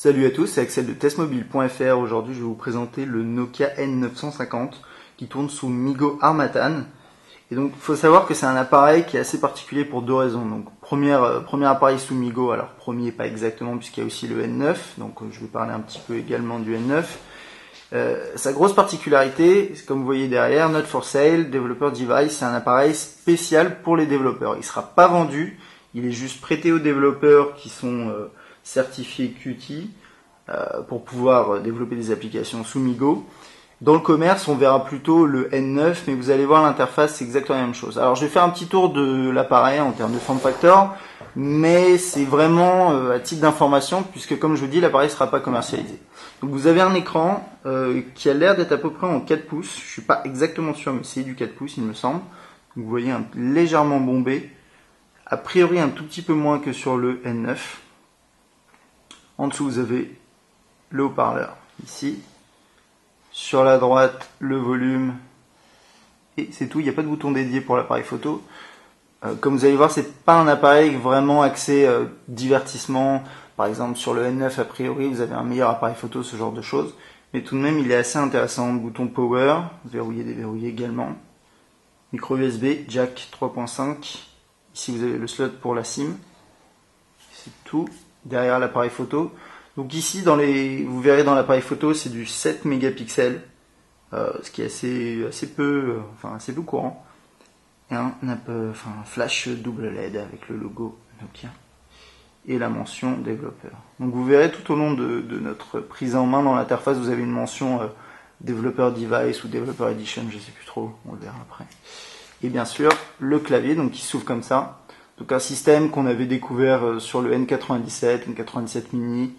Salut à tous, c'est Axel de testmobile.fr. Aujourd'hui, je vais vous présenter le Nokia N950 qui tourne sous MeeGo Harmattan. Et donc, il faut savoir que c'est un appareil qui est assez particulier pour deux raisons. Donc, premier appareil sous MeeGo, alors premier pas exactement puisqu'il y a aussi le N9. Donc, je vais parler un petit peu également du N9. Sa grosse particularité, comme vous voyez derrière, Not for Sale, Developer Device, c'est un appareil spécial pour les développeurs. Il ne sera pas vendu, il est juste prêté aux développeurs qui sont certifiés Qt pour pouvoir développer des applications sous MeeGo. Dans le commerce, on verra plutôt le N9, mais vous allez voir l'interface, c'est exactement la même chose. Alors, je vais faire un petit tour de l'appareil en termes de form factor, mais c'est vraiment à titre d'information, puisque comme je vous dis, l'appareil ne sera pas commercialisé. Donc, vous avez un écran qui a l'air d'être à peu près en 4 pouces. Je suis pas exactement sûr, mais c'est du 4 pouces, il me semble. Donc, vous voyez, légèrement bombé. A priori, un tout petit peu moins que sur le N9. En dessous, vous avez le haut-parleur, ici. Sur la droite, le volume, et c'est tout. Il n'y a pas de bouton dédié pour l'appareil photo. Comme vous allez voir, c'est pas un appareil vraiment axé divertissement. Par exemple, sur le N9, a priori, vous avez un meilleur appareil photo, ce genre de choses. Mais tout de même, il est assez intéressant. Bouton power, verrouiller, déverrouiller également. Micro USB, jack 3.5. Ici, vous avez le slot pour la SIM. C'est tout. Derrière l'appareil photo. Donc ici, vous verrez dans l'appareil photo, c'est du 7 mégapixels, ce qui est assez peu courant. Et un flash double LED avec le logo Nokia et la mention développeur. Donc vous verrez tout au long de notre prise en main dans l'interface, vous avez une mention Developer Device ou Developer Edition, je ne sais plus trop, on le verra après. Et bien sûr, le clavier donc qui s'ouvre comme ça. Donc un système qu'on avait découvert sur le N97, N97 mini,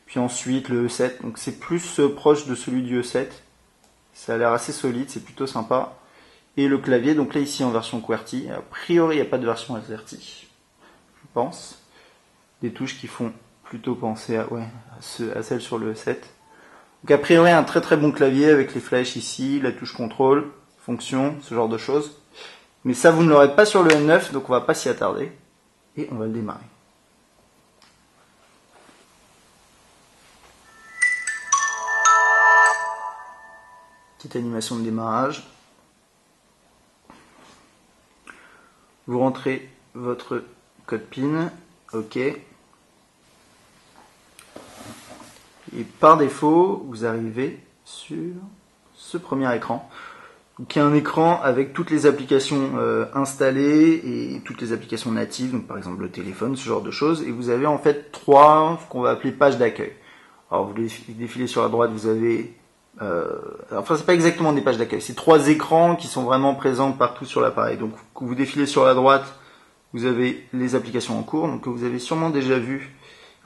puis ensuite le E7, donc c'est plus proche de celui du E7. Ça a l'air assez solide, c'est plutôt sympa. Et le clavier, donc là ici en version QWERTY, a priori il n'y a pas de version AZERTY, je pense. Des touches qui font plutôt penser à celle sur le E7. Donc a priori un très très bon clavier avec les flèches ici, la touche contrôle, fonction, ce genre de choses. Mais ça vous ne l'aurez pas sur le N9, donc on va pas s'y attarder. Et on va le démarrer. Petite animation de démarrage. Vous rentrez votre code PIN. OK. Et par défaut, vous arrivez sur ce premier écran. Qui est un écran avec toutes les applications installées et toutes les applications natives, donc par exemple le téléphone, ce genre de choses. Et vous avez en fait trois, ce qu'on va appeler pages d'accueil. Alors vous défilez sur la droite, vous avez... c'est pas exactement des pages d'accueil, c'est trois écrans qui sont vraiment présents partout sur l'appareil. Donc quand vous défilez sur la droite, vous avez les applications en cours, donc que vous avez sûrement déjà vu.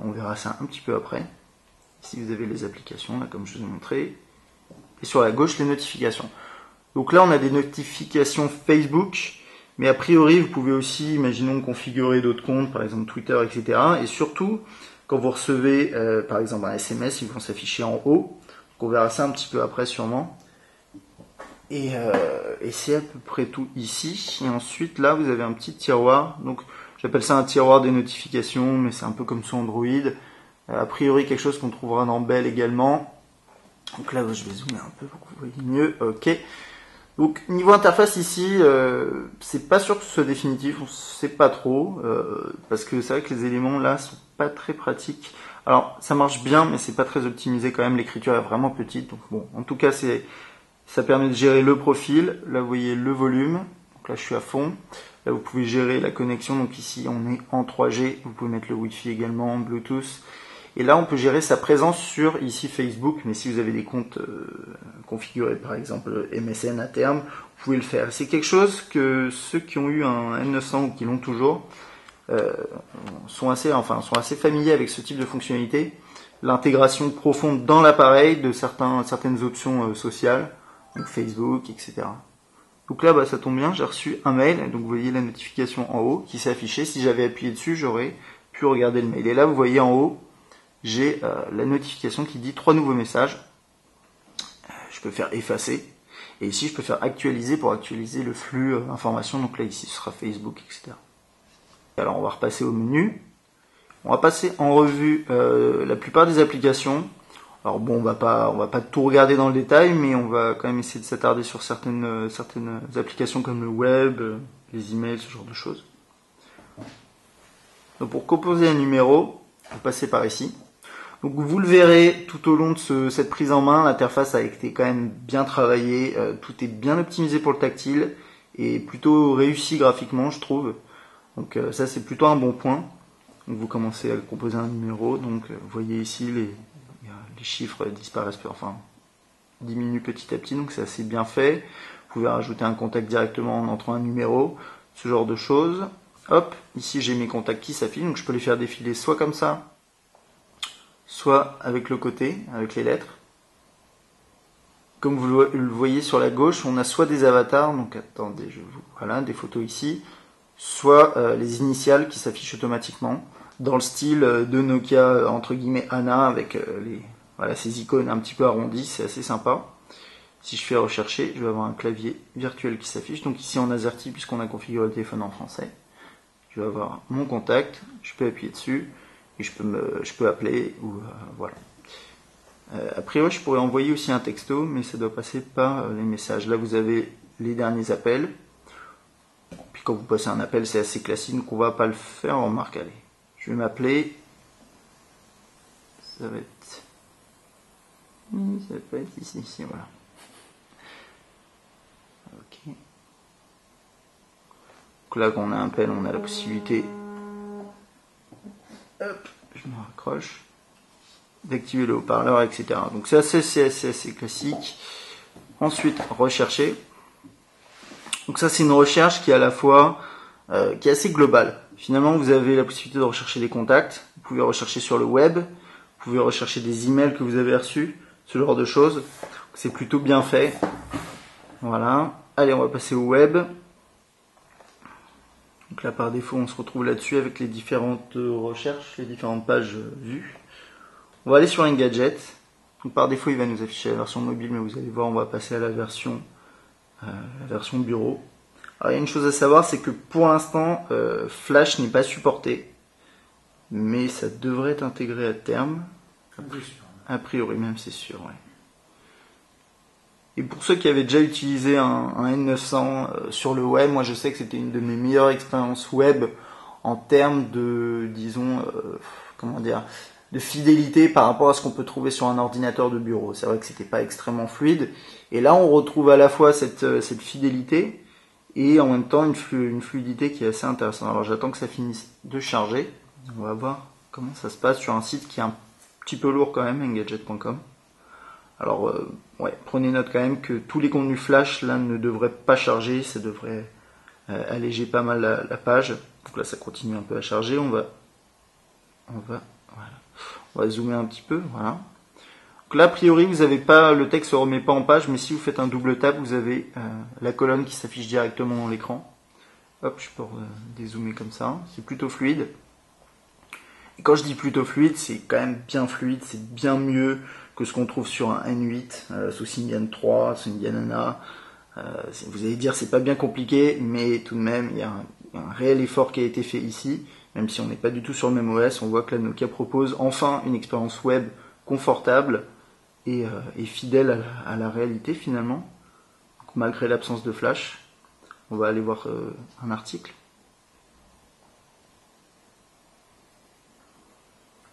On verra ça un petit peu après. Ici vous avez les applications, là comme je vous ai montré. Et sur la gauche, les notifications. Donc là, on a des notifications Facebook, mais a priori, vous pouvez aussi, imaginons, configurer d'autres comptes, par exemple Twitter, etc. Et surtout, quand vous recevez, par exemple, un SMS, ils vont s'afficher en haut. Donc on verra ça un petit peu après, sûrement. Et c'est à peu près tout ici. Et ensuite, là, vous avez un petit tiroir. Donc, j'appelle ça un tiroir des notifications, mais c'est un peu comme sur Android. A priori, quelque chose qu'on trouvera dans Bell également. Donc là, je vais zoomer un peu pour que vous voyez mieux. OK. Donc niveau interface ici, c'est pas sûr que ce soit définitif, on sait pas trop, parce que c'est vrai que les éléments là sont pas très pratiques. Alors ça marche bien, mais c'est pas très optimisé quand même, l'écriture est vraiment petite. Donc bon, en tout cas ça permet de gérer le profil. Là vous voyez le volume, donc là je suis à fond. Là vous pouvez gérer la connexion, donc ici on est en 3G, vous pouvez mettre le Wi-Fi également, Bluetooth. Et là, on peut gérer sa présence sur ici Facebook, mais si vous avez des comptes configurés, par exemple MSN à terme, vous pouvez le faire. C'est quelque chose que ceux qui ont eu un N900 ou qui l'ont toujours sont assez familiers avec ce type de fonctionnalité. L'intégration profonde dans l'appareil de certaines options sociales, donc Facebook, etc. Donc là, ça tombe bien, j'ai reçu un mail, donc vous voyez la notification en haut qui s'est affichée. Si j'avais appuyé dessus, j'aurais pu regarder le mail. Et là, vous voyez en haut, j'ai la notification qui dit 3 nouveaux messages. Je peux faire effacer. Et ici, je peux faire actualiser pour actualiser le flux d'informations. Donc là, ici, ce sera Facebook, etc. Alors, on va repasser au menu. On va passer en revue la plupart des applications. Alors bon, on va pas tout regarder dans le détail, mais on va quand même essayer de s'attarder sur certaines applications comme le web, les emails, ce genre de choses. Donc pour composer un numéro, vous passez par ici. Donc vous le verrez tout au long de cette prise en main, l'interface a été quand même bien travaillée, tout est bien optimisé pour le tactile et plutôt réussi graphiquement, je trouve. Donc ça c'est plutôt un bon point. Donc vous commencez à composer un numéro, donc vous voyez ici les chiffres disparaissent, enfin diminuent petit à petit, donc c'est assez bien fait. Vous pouvez rajouter un contact directement en entrant un numéro, ce genre de choses. Hop, ici j'ai mes contacts qui s'affichent, donc je peux les faire défiler soit comme ça, soit avec le côté, avec les lettres. Comme vous le voyez sur la gauche, on a soit des avatars, donc attendez, voilà, des photos ici, soit les initiales qui s'affichent automatiquement, dans le style de Nokia, entre guillemets, ANA, avec voilà, ces icônes un petit peu arrondies, c'est assez sympa. Si je fais rechercher, je vais avoir un clavier virtuel qui s'affiche. Donc ici en AZERTY, puisqu'on a configuré le téléphone en français, je vais avoir mon contact, je peux appuyer dessus, et je peux appeler, ou voilà. A priori, je pourrais envoyer aussi un texto, mais ça doit passer par les messages. Là, vous avez les derniers appels. Puis quand vous passez un appel, c'est assez classique, donc on va pas le faire. On remarque, allez, je vais m'appeler. Ça va être ici, voilà. Ok. Donc là, quand on a un appel, on a la possibilité, hop, je me raccroche, d'activer le haut-parleur, etc. Donc c'est assez classique. Ensuite, rechercher. Donc ça, c'est une recherche qui est à la fois qui est assez globale. Finalement, vous avez la possibilité de rechercher des contacts. Vous pouvez rechercher sur le web. Vous pouvez rechercher des emails que vous avez reçus, ce genre de choses. C'est plutôt bien fait. Voilà. Allez, on va passer au web. Donc là, par défaut, on se retrouve là-dessus avec les différentes recherches, les différentes pages vues. On va aller sur Engadget. Donc par défaut, il va nous afficher la version mobile, mais vous allez voir, on va passer à la version bureau. Alors, il y a une chose à savoir, c'est que pour l'instant, Flash n'est pas supporté, mais ça devrait être intégré à terme. A priori, même, c'est sûr. Ouais. Et pour ceux qui avaient déjà utilisé un N900 sur le web, moi je sais que c'était une de mes meilleures expériences web en termes de, disons, comment dire, de fidélité par rapport à ce qu'on peut trouver sur un ordinateur de bureau. C'est vrai que c'était pas extrêmement fluide. Et là, on retrouve à la fois cette fidélité et en même temps une fluidité qui est assez intéressante. Alors j'attends que ça finisse de charger. On va voir comment ça se passe sur un site qui est un petit peu lourd quand même, engadget.com. Alors, ouais, prenez note quand même que tous les contenus flash là ne devraient pas charger, ça devrait alléger pas mal la page. Donc là, ça continue un peu à charger. On va zoomer un petit peu, voilà. Donc là, a priori, vous avez pas, le texte se remet pas en page, mais si vous faites un double tap, vous avez la colonne qui s'affiche directement dans l'écran. Hop, je peux dézoomer comme ça. C'est plutôt fluide. Et quand je dis plutôt fluide, c'est quand même bien fluide, c'est bien mieux que ce qu'on trouve sur un N8, sous Symbian 3, Symbian ANA. Vous allez dire c'est pas bien compliqué, mais tout de même il y a un réel effort qui a été fait ici, même si on n'est pas du tout sur le même OS. On voit que la Nokia propose enfin une expérience web confortable et fidèle à la réalité finalement, donc, malgré l'absence de flash. On va aller voir un article.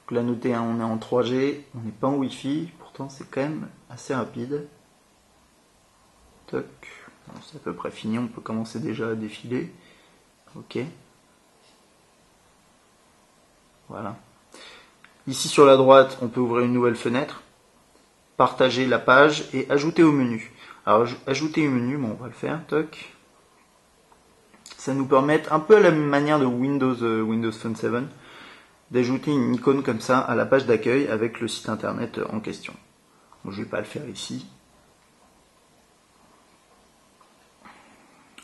Là, notez, hein, on est en 3G, on n'est pas en Wi-Fi, pourtant c'est quand même assez rapide. Toc, c'est à peu près fini, on peut commencer déjà à défiler. Ok. Voilà. Ici sur la droite, on peut ouvrir une nouvelle fenêtre, partager la page et ajouter au menu. Alors, ajouter au menu, bon, on va le faire, toc. Ça nous permet, un peu à la même manière de Windows Phone 7, d'ajouter une icône comme ça à la page d'accueil avec le site internet en question. Bon, je ne vais pas le faire ici.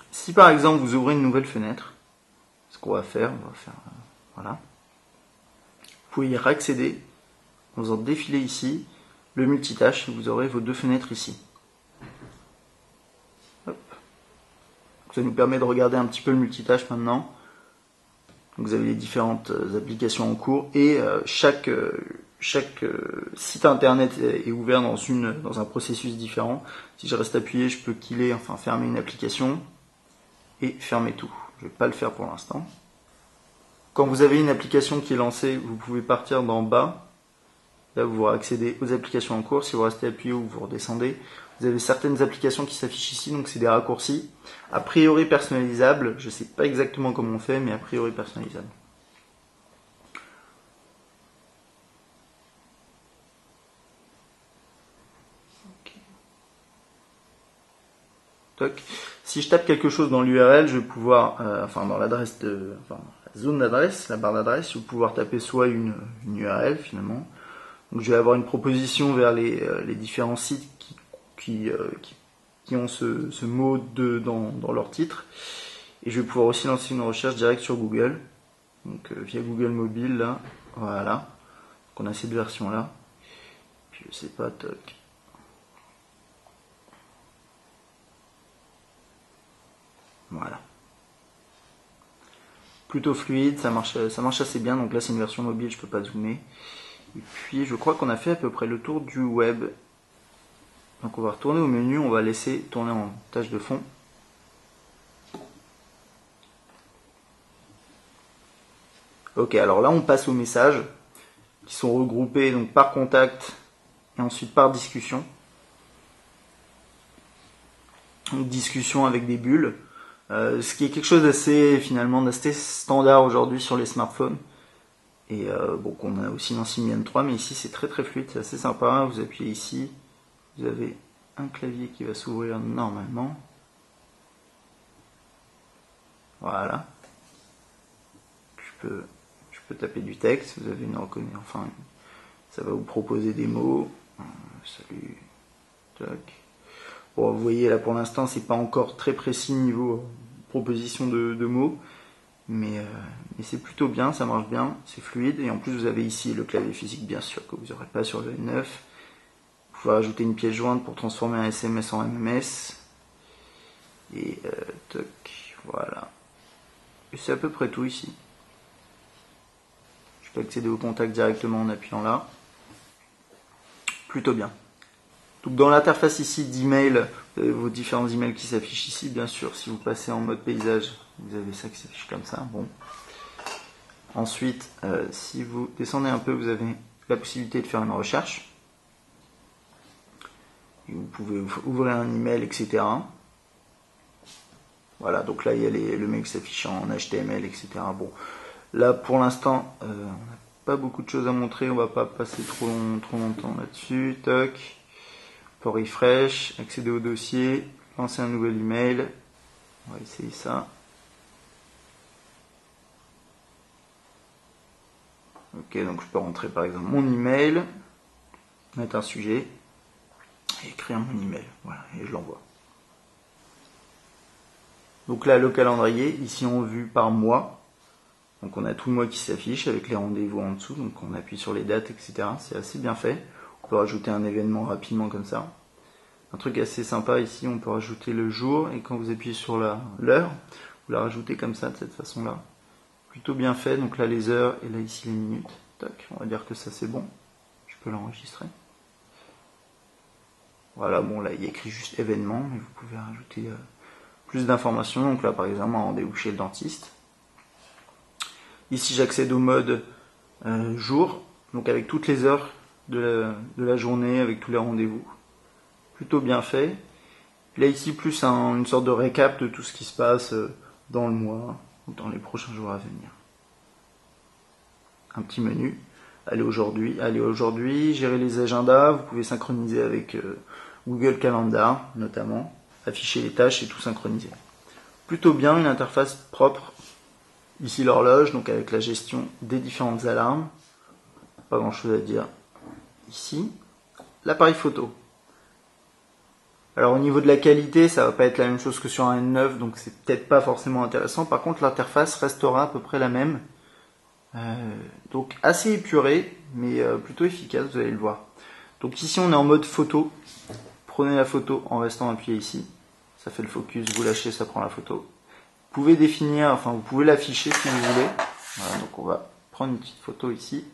Si par exemple vous ouvrez une nouvelle fenêtre, ce qu'on va faire, voilà. Vous pouvez y réaccéder en faisant défiler ici le multitâche et vous aurez vos deux fenêtres ici. Hop. Ça nous permet de regarder un petit peu le multitâche maintenant. Donc vous avez les différentes applications en cours et chaque site internet est ouvert dans un processus différent. Si je reste appuyé, je peux killer, enfin fermer une application et fermer tout. Je ne vais pas le faire pour l'instant. Quand vous avez une application qui est lancée, vous pouvez partir d'en bas. Là, vous accédez aux applications en cours. Si vous restez appuyé ou vous redescendez, vous avez certaines applications qui s'affichent ici, donc c'est des raccourcis. A priori personnalisables. Je ne sais pas exactement comment on fait, mais a priori personnalisables. Toc. Si je tape quelque chose dans l'URL, je vais pouvoir, dans l'adresse la zone d'adresse, la barre d'adresse, je vais pouvoir taper soit une URL finalement. Donc je vais avoir une proposition vers les différents sites qui ont ce mot dans leur titre. Et je vais pouvoir aussi lancer une recherche directe sur Google. Donc via Google Mobile là, voilà. Donc on a ces deux versions là. Puis je sais pas, toc. Voilà. Plutôt fluide, ça marche assez bien. Donc là c'est une version mobile, je peux pas zoomer. Et puis je crois qu'on a fait à peu près le tour du web. Donc on va retourner au menu, on va laisser tourner en tâche de fond. Ok, alors là on passe aux messages qui sont regroupés donc par contact et ensuite par discussion. Donc discussion avec des bulles. Ce qui est quelque chose d'assez standard aujourd'hui sur les smartphones. Et qu'on a aussi dans Symbian 3, mais ici c'est très fluide, c'est assez sympa. Vous appuyez ici, vous avez un clavier qui va s'ouvrir normalement. Voilà. Je peux taper du texte, vous avez une reconnaissance, enfin ça va vous proposer des mots. Salut. Tac. Bon, vous voyez là pour l'instant c'est pas encore très précis niveau proposition de mots, mais c'est plutôt bien, ça marche bien, c'est fluide, et en plus vous avez ici le clavier physique bien sûr que vous n'aurez pas sur le N9. Vous pouvez rajouter une pièce jointe pour transformer un SMS en MMS, et toc, voilà. Et c'est à peu près tout ici. Je peux accéder au contact directement en appuyant là. Plutôt bien. Donc dans l'interface ici d'email, vous avez vos différents emails qui s'affichent ici, bien sûr. Si vous passez en mode paysage, vous avez ça qui s'affiche comme ça. Bon. Ensuite, si vous descendez un peu, vous avez la possibilité de faire une recherche. Et vous pouvez ouvrir un email, etc. Voilà, donc là il y a le mail qui s'affiche en HTML, etc. Bon, là pour l'instant, on n'a pas beaucoup de choses à montrer, on va pas passer trop longtemps là-dessus. Toc. Pour refresh, accéder au dossier, lancer un nouvel email. On va essayer ça. Ok, donc je peux rentrer par exemple mon email, mettre un sujet et écrire mon email. Voilà, et je l'envoie. Donc là, le calendrier, ici en vue par mois. Donc on a tout le mois qui s'affiche avec les rendez-vous en dessous. Donc on appuie sur les dates, etc. C'est assez bien fait. On peut rajouter un événement rapidement comme ça. Un truc assez sympa ici, on peut rajouter le jour, et quand vous appuyez sur l'heure, vous la rajoutez comme ça, de cette façon-là. Plutôt bien fait, donc là les heures, et là ici les minutes. Tac, on va dire que ça c'est bon. Je peux l'enregistrer. Voilà, bon là il y a écrit juste événement, mais vous pouvez rajouter plus d'informations. Donc là par exemple, un rendez-vous chez le dentiste. Ici j'accède au mode jour, donc avec toutes les heures de la journée, avec tous les rendez-vous. Plutôt bien fait. Là ici plus une sorte de récap de tout ce qui se passe dans le mois ou dans les prochains jours à venir. Un petit menu. Allez aujourd'hui, gérer les agendas, vous pouvez synchroniser avec Google Calendar notamment, afficher les tâches et tout synchroniser. Plutôt bien, une interface propre. Ici l'horloge, donc avec la gestion des différentes alarmes. Pas grand chose à dire ici. L'appareil photo. Alors au niveau de la qualité, ça va pas être la même chose que sur un N9, donc c'est peut-être pas forcément intéressant. Par contre, l'interface restera à peu près la même. Donc assez épuré, mais plutôt efficace, vous allez le voir. Donc ici on est en mode photo. Prenez la photo en restant appuyé ici. Ça fait le focus, vous lâchez, ça prend la photo. Vous pouvez définir, enfin vous pouvez l'afficher si vous voulez. Voilà, donc on va prendre une petite photo ici.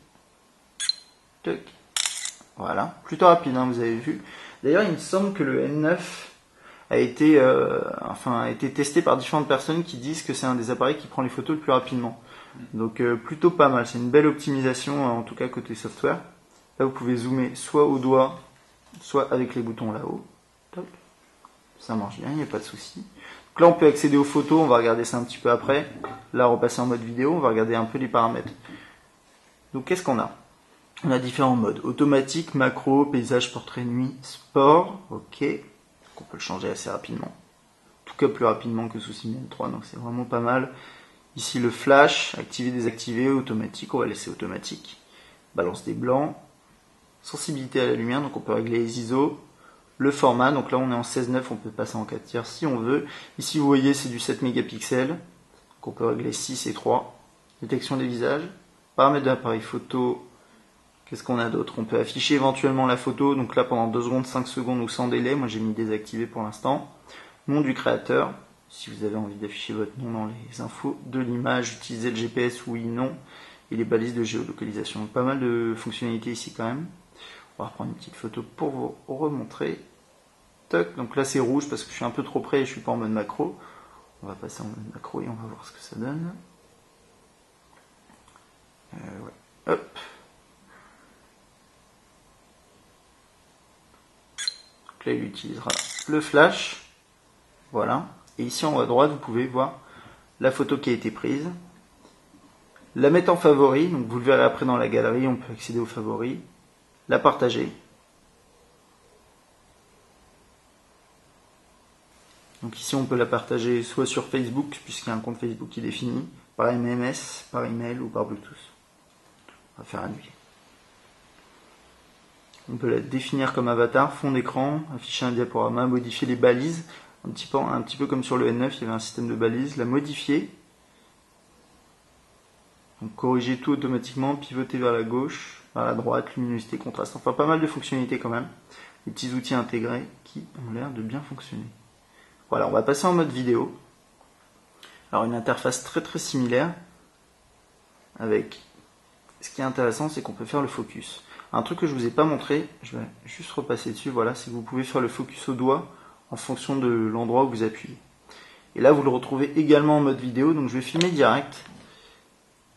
Tac. Voilà, plutôt rapide, hein, vous avez vu. D'ailleurs, il me semble que le N9 a été testé par différentes personnes qui disent que c'est un des appareils qui prend les photos le plus rapidement. Donc plutôt pas mal, c'est une belle optimisation, en tout cas côté software. Là, vous pouvez zoomer soit au doigt, soit avec les boutons là-haut. Ça marche bien, il n'y a pas de souci. Donc là, on peut accéder aux photos, on va regarder ça un petit peu après. Là, repasser en mode vidéo, on va regarder un peu les paramètres. Donc qu'est-ce qu'on a? On a différents modes. Automatique, macro, paysage, portrait, nuit, sport. Ok. Donc on peut le changer assez rapidement. En tout cas plus rapidement que sous Symbian 3, donc c'est vraiment pas mal. Ici le flash, activer, désactiver, automatique, on va laisser automatique. Balance des blancs. Sensibilité à la lumière, donc on peut régler les ISO. Le format, donc là on est en 16:9, on peut passer en 4 tiers si on veut. Ici vous voyez c'est du 7 mégapixels, donc on peut régler 6 et 3. Détection des visages. Paramètres de l'appareil photo. Qu'est-ce qu'on a d'autre? On peut afficher éventuellement la photo, donc là pendant 2 secondes, 5 secondes ou sans délai. Moi j'ai mis désactivé pour l'instant. Nom du créateur, si vous avez envie d'afficher votre nom dans les infos de l'image, utiliser le GPS, oui, non. Et les balises de géolocalisation. Donc, pas mal de fonctionnalités ici quand même. On va reprendre une petite photo pour vous remontrer. Toc, donc là c'est rouge parce que je suis un peu trop près et je suis pas en mode macro. On va passer en mode macro et on va voir ce que ça donne. Ouais. Hop. Donc là il utilisera le flash. Voilà. Et ici en haut à droite vous pouvez voir la photo qui a été prise. La mettre en favori, donc vous le verrez après dans la galerie, on peut accéder aux favoris. La partager. Donc ici on peut la partager soit sur Facebook, puisqu'il y a un compte Facebook qui est défini, par MMS, par email ou par Bluetooth. On va faire annuler. On peut la définir comme avatar, fond d'écran, afficher un diaporama, modifier les balises, un petit peu comme sur le N9, il y avait un système de balises, la modifier. Donc corriger tout automatiquement, pivoter vers la gauche, vers la droite, luminosité, contraste, enfin pas mal de fonctionnalités quand même. Les petits outils intégrés qui ont l'air de bien fonctionner. Voilà, on va passer en mode vidéo. Alors une interface très très similaire, avec, ce qui est intéressant c'est qu'on peut faire le focus. Un truc que je vous ai pas montré, je vais juste repasser dessus, voilà, c'est que vous pouvez faire le focus au doigt en fonction de l'endroit où vous appuyez. Et là vous le retrouvez également en mode vidéo, donc je vais filmer direct.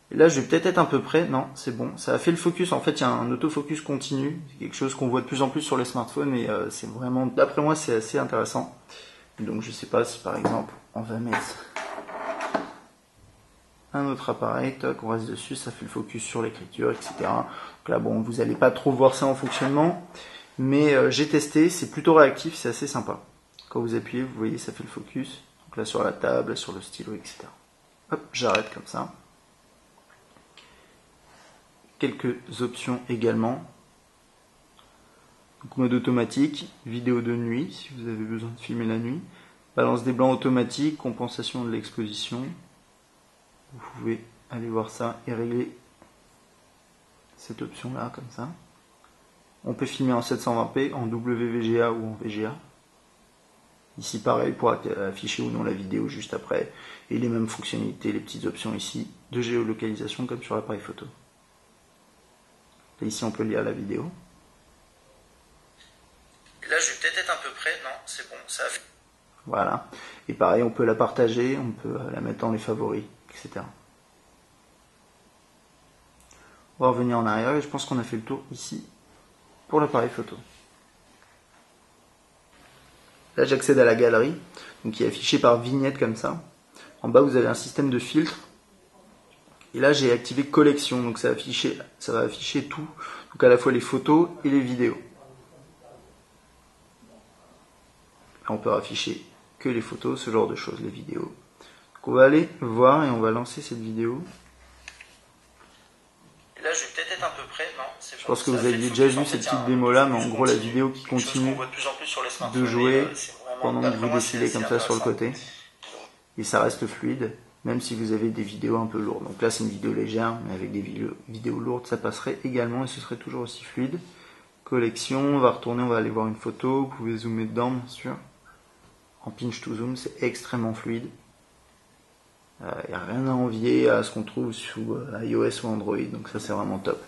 Et là, je vais peut-être être un peu près. Non, c'est bon. Ça a fait le focus. En fait, il y a un autofocus continu. C'est quelque chose qu'on voit de plus en plus sur les smartphones. Et c'est vraiment, d'après moi, c'est assez intéressant. Donc, je sais pas si, par exemple, on va mettre un autre appareil. Toc, on reste dessus. Ça fait le focus sur l'écriture, etc. Donc là, bon, vous n'allez pas trop voir ça en fonctionnement. Mais j'ai testé. C'est plutôt réactif. C'est assez sympa. Quand vous appuyez, vous voyez, ça fait le focus. Donc là, sur la table, sur le stylo, etc. Hop, j'arrête comme ça. Quelques options également. Donc, mode automatique, vidéo de nuit, si vous avez besoin de filmer la nuit. Balance des blancs automatique, compensation de l'exposition. Vous pouvez aller voir ça et régler cette option-là, comme ça. On peut filmer en 720p, en WVGA ou en VGA. Ici, pareil, pour afficher ou non la vidéo juste après. Et les mêmes fonctionnalités, les petites options ici de géolocalisation comme sur l'appareil photo. Et ici, on peut lire la vidéo. Et là, je vais peut-être être un peu près. Non, c'est bon, ça a fait. Voilà. Et pareil, on peut la partager, on peut la mettre dans les favoris, etc. On va revenir en arrière et je pense qu'on a fait le tour ici pour l'appareil photo. Là, j'accède à la galerie, donc qui est affichée par vignette comme ça. En bas, vous avez un système de filtre. Et là, j'ai activé collection, donc ça va afficher tout, donc à la fois les photos et les vidéos. Là, on peut afficher que les photos, ce genre de choses, les vidéos. Donc on va aller voir et on va lancer cette vidéo. Et là, je vais peut-être être un peu près, non, je pense que vous aviez déjà vu cette petite démo là, mais en gros, la vidéo qui continue de jouer pendant que vous défilez comme ça sur le côté. Et ça reste fluide. Même si vous avez des vidéos un peu lourdes. Donc là c'est une vidéo légère, mais avec des vidéos lourdes ça passerait également et ce serait toujours aussi fluide. Collection, on va retourner, on va aller voir une photo, vous pouvez zoomer dedans bien sûr. En pinch to zoom, c'est extrêmement fluide. Il n'y a rien à envier à ce qu'on trouve sous iOS ou Android, donc ça c'est vraiment top.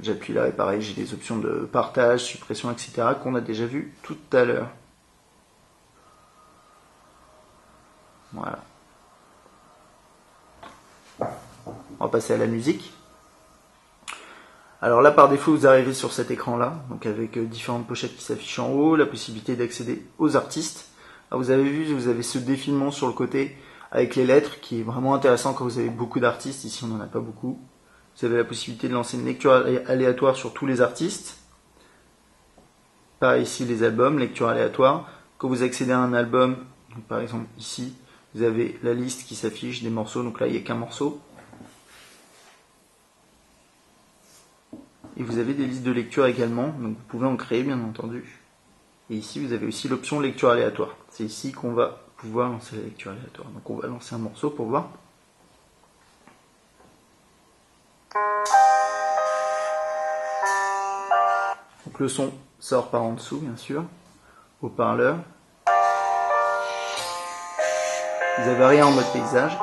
J'appuie là et pareil, j'ai des options de partage, suppression, etc. qu'on a déjà vu tout à l'heure. Voilà. On va passer à la musique. Alors là, par défaut, vous arrivez sur cet écran-là, donc avec différentes pochettes qui s'affichent en haut, la possibilité d'accéder aux artistes. Alors vous avez vu, vous avez ce défilement sur le côté avec les lettres qui est vraiment intéressant quand vous avez beaucoup d'artistes. Ici, on n'en a pas beaucoup. Vous avez la possibilité de lancer une lecture aléatoire sur tous les artistes. Pareil ici, les albums, lecture aléatoire. Quand vous accédez à un album, donc par exemple ici, vous avez la liste qui s'affiche des morceaux. Donc là, il n'y a qu'un morceau. Et vous avez des listes de lecture également. Donc vous pouvez en créer, bien entendu. Et ici, vous avez aussi l'option lecture aléatoire. C'est ici qu'on va pouvoir lancer la lecture aléatoire. Donc on va lancer un morceau pour voir. Donc le son sort par en dessous, bien sûr. Haut-parleur. Vous n'avez rien en mode paysage.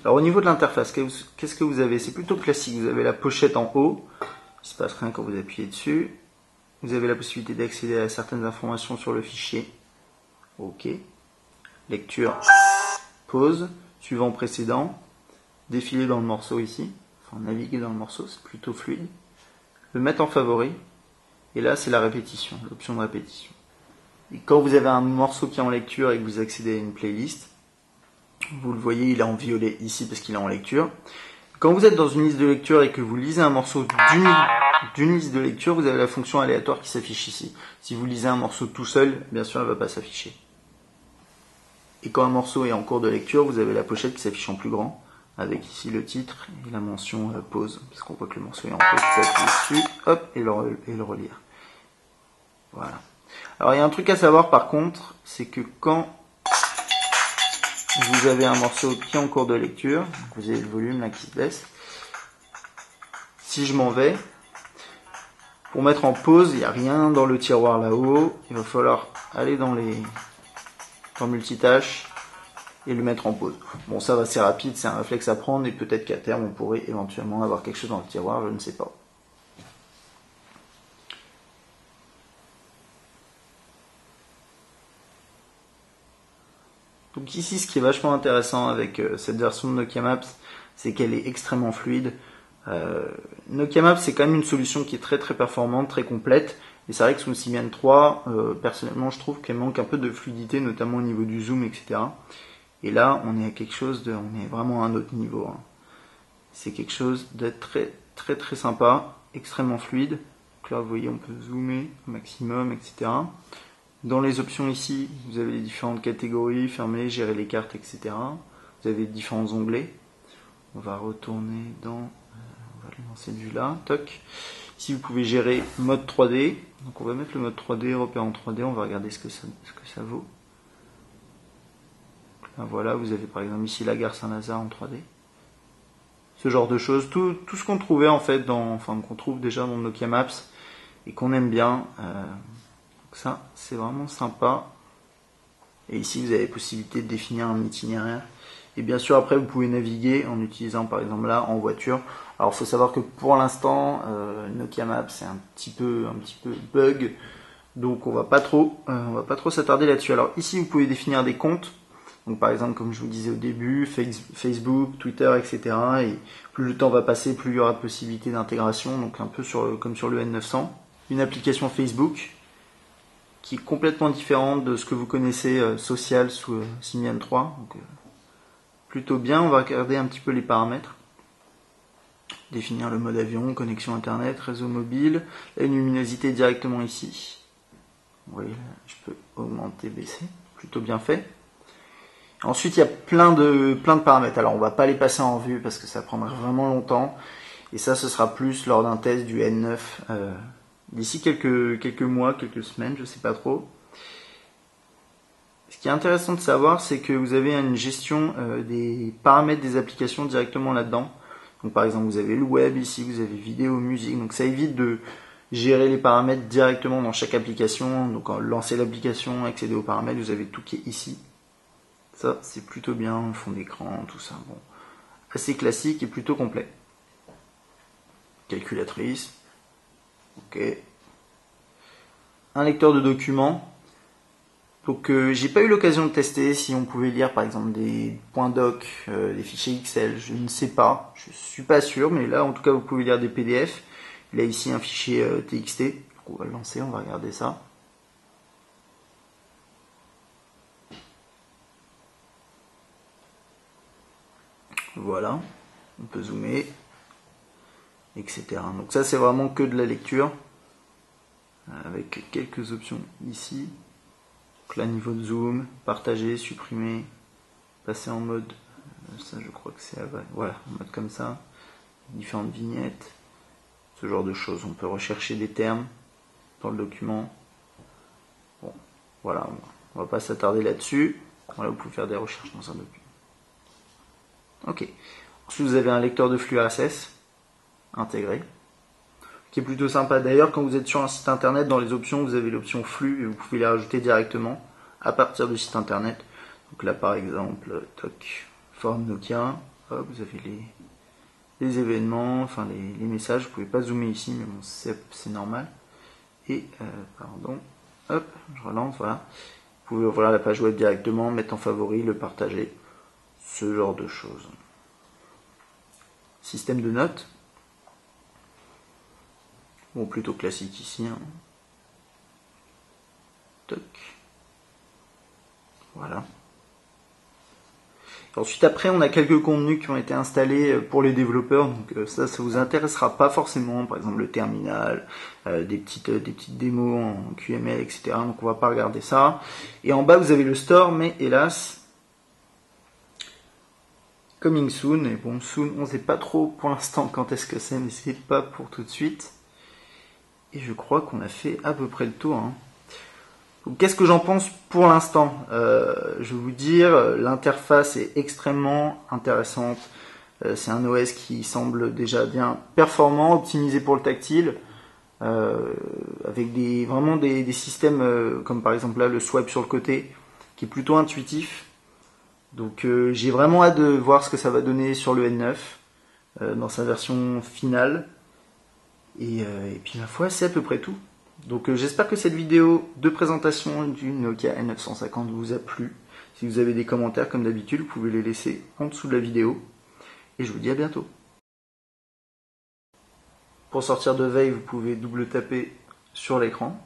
Alors au niveau de l'interface, qu'est-ce que vous avez? C'est plutôt classique. Vous avez la pochette en haut. Il ne se passe rien quand vous appuyez dessus. Vous avez la possibilité d'accéder à certaines informations sur le fichier. OK. Lecture. Pause. Suivant précédent. Défiler dans le morceau ici. Enfin, naviguer dans le morceau, c'est plutôt fluide. Le mettre en favori. Et là, c'est la répétition, l'option de répétition. Et quand vous avez un morceau qui est en lecture et que vous accédez à une playlist, vous le voyez, il est en violet ici parce qu'il est en lecture. Quand vous êtes dans une liste de lecture et que vous lisez un morceau d'une liste de lecture, vous avez la fonction aléatoire qui s'affiche ici. Si vous lisez un morceau tout seul, bien sûr, elle ne va pas s'afficher. Et quand un morceau est en cours de lecture, vous avez la pochette qui s'affiche en plus grand, avec ici le titre et la mention pause, parce qu'on voit que le morceau est en pause, vous appuyez dessus, hop, et le relire. Voilà. Alors il y a un truc à savoir par contre, c'est que quand vous avez un morceau qui est en cours de lecture, vous avez le volume là qui se baisse, si je m'en vais, pour mettre en pause, il n'y a rien dans le tiroir là-haut, il va falloir aller dans multitâches et le mettre en pause. Bon, ça va, c'est rapide, c'est un réflexe à prendre et peut-être qu'à terme on pourrait éventuellement avoir quelque chose dans le tiroir, je ne sais pas. Donc ici, ce qui est vachement intéressant avec cette version de Nokia Maps, c'est qu'elle est extrêmement fluide. Nokia Maps, c'est quand même une solution qui est très très performante, très complète. Et c'est vrai que sous Symbian 3, personnellement, je trouve qu'elle manque un peu de fluidité, notamment au niveau du zoom, etc. Et là, on est à quelque chose on est vraiment à un autre niveau. Hein. C'est quelque chose d'être très très très sympa, extrêmement fluide. Donc là, vous voyez, on peut zoomer au maximum, etc. Dans les options ici, vous avez les différentes catégories, fermer, gérer les cartes, etc. Vous avez différents onglets. On va retourner dans... on va lancer de vue là. Toc. Ici, vous pouvez gérer mode 3D. Donc on va mettre le mode 3D, repère en 3D. On va regarder ce que ça vaut. Là, voilà, vous avez par exemple ici la gare Saint-Lazare en 3D. Ce genre de choses. Tout ce qu'on trouvait en fait qu'on trouve déjà dans Nokia Maps et qu'on aime bien. Donc ça, c'est vraiment sympa. Et ici, vous avez la possibilité de définir un itinéraire. Et bien sûr, après, vous pouvez naviguer en utilisant, par exemple, là, en voiture. Alors, il faut savoir que pour l'instant, Nokia Maps, c'est un petit peu bug. Donc, on va pas trop s'attarder là-dessus. Alors, ici, vous pouvez définir des comptes. Donc, par exemple, comme je vous disais au début, Facebook, Twitter, etc. Et plus le temps va passer, plus il y aura de possibilités d'intégration. Donc, un peu comme sur le N900. Une application Facebook qui est complètement différente de ce que vous connaissez social sous Symbian 3. Donc, plutôt bien. On va regarder un petit peu les paramètres. Définir le mode avion, connexion internet, réseau mobile, la luminosité directement ici. Vous voyez, je peux augmenter, baisser. Plutôt bien fait. Ensuite, il y a plein de paramètres. Alors, on va pas les passer en revue parce que ça prendra vraiment longtemps. Et ça, ce sera plus lors d'un test du N9 d'ici quelques mois, quelques semaines, je sais pas trop. Ce qui est intéressant de savoir, c'est que vous avez une gestion des paramètres des applications directement là-dedans. Donc par exemple, vous avez le web ici, vous avez vidéo, musique. Donc ça évite de gérer les paramètres directement dans chaque application. Donc lancer l'application, accéder aux paramètres, vous avez tout qui est ici. Ça, c'est plutôt bien, fond d'écran, tout ça. Bon, assez classique et plutôt complet. Calculatrice. Ok. Un lecteur de documents. Donc j'ai pas eu l'occasion de tester si on pouvait lire par exemple des points doc, des fichiers Excel, je ne sais pas, je suis pas sûr, mais là en tout cas vous pouvez lire des PDF. Il a ici un fichier TXT, donc on va le lancer, on va regarder ça. Voilà, on peut zoomer, etc. Donc ça c'est vraiment que de la lecture, avec quelques options ici. Donc là niveau de zoom, partager, supprimer, passer en mode, ça je crois que c'est voilà, en mode comme ça, différentes vignettes, ce genre de choses. On peut rechercher des termes dans le document. Bon, voilà, on va pas s'attarder là-dessus. Voilà, vous pouvez faire des recherches dans un document. Ok. Ensuite, vous avez un lecteur de flux RSS intégré, qui est plutôt sympa. D'ailleurs, quand vous êtes sur un site internet, dans les options, vous avez l'option flux et vous pouvez les rajouter directement à partir du site internet. Donc là, par exemple, toc, forum Nokia, hop, vous avez les événements, enfin les messages. Vous pouvez pas zoomer ici, mais bon, c'est normal. Et, pardon, hop, je relance, voilà. Vous pouvez ouvrir la page web directement, mettre en favori, le partager, ce genre de choses. Système de notes. Bon, plutôt classique ici. Hein. Toc. Voilà. Et ensuite, après, on a quelques contenus qui ont été installés pour les développeurs. Donc ça vous intéressera pas forcément. Par exemple, le terminal, des petites démos en QML, etc. Donc on va pas regarder ça. Et en bas, vous avez le store, mais hélas, coming soon. Et bon, soon, on sait pas trop pour l'instant quand est-ce que c'est, mais c'est pas pour tout de suite. Et je crois qu'on a fait à peu près le tour. Hein. Qu'est-ce que j'en pense pour l'instant? Je vais vous dire, l'interface est extrêmement intéressante. C'est un OS qui semble déjà bien performant, optimisé pour le tactile, avec vraiment des systèmes comme par exemple là le swipe sur le côté, qui est plutôt intuitif. Donc j'ai vraiment hâte de voir ce que ça va donner sur le N9 dans sa version finale. Et puis ma foi, c'est à peu près tout. Donc j'espère que cette vidéo de présentation du Nokia N950 vous a plu. Si vous avez des commentaires comme d'habitude, vous pouvez les laisser en dessous de la vidéo. Et je vous dis à bientôt. Pour sortir de veille, vous pouvez double taper sur l'écran.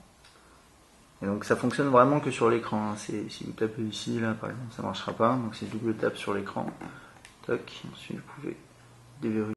Et donc ça fonctionne vraiment que sur l'écran. Hein. Si vous tapez ici, là par exemple, ça ne marchera pas. Donc c'est double tape sur l'écran. Toc. Ensuite vous pouvez déverrouiller.